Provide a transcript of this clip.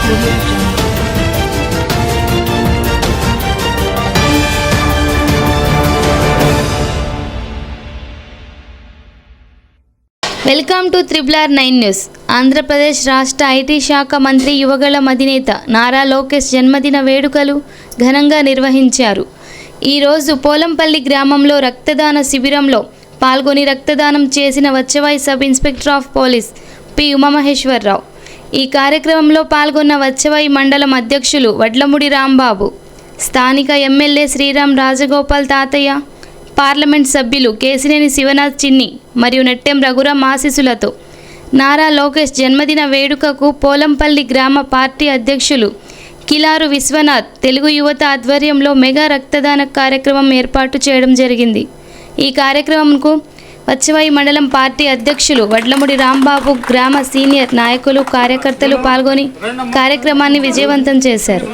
Welcome to RRR9 news. Andhra Pradesh రాష్ట్ర IT శాఖ మంత్రి యువగళ అధినేత నారా లోకేష్ జన్మదిన వేడుకలు ఘనంగా నిర్వహించారు. ఈరోజు పోలంపల్లి గ్రామంలో రక్తదాన శిబిరంలో పాల్గొని రక్తదానం చేసిన Vatsavai sub inspector of police P Umamaheswararao. ఈ కార్యక్రమంలో పాల్గొన్న వచ్చవాయి మండలం అధ్యక్షులు వడ్లముడి రాంబాబు, స్థానిక ఎమ్మెల్యే శ్రీరామ్ రాజగోపాల్ తాతయ్య, పార్లమెంట్ సభ్యులు కేసినేని శివనాథ్ చిన్ని మరియు నెట్టెం రఘురాం ఆశీస్సులతో నారా లోకేష్ జన్మదిన వేడుకకు పోలంపల్లి గ్రామ పార్టీ అధ్యక్షులు కిలారు విశ్వనాథ్ తెలుగు యువత ఆధ్వర్యంలో మెగా రక్తదాన కార్యక్రమం ఏర్పాటు చేయడం జరిగింది. ఈ కార్యక్రమంకు వచ్చవాయి మండలం పార్టీ అధ్యక్షులు వడ్లముడి రాంబాబు, గ్రామ సీనియర్ నాయకులు, కార్యకర్తలు పాల్గొని కార్యక్రమాన్ని విజయవంతం చేశారు.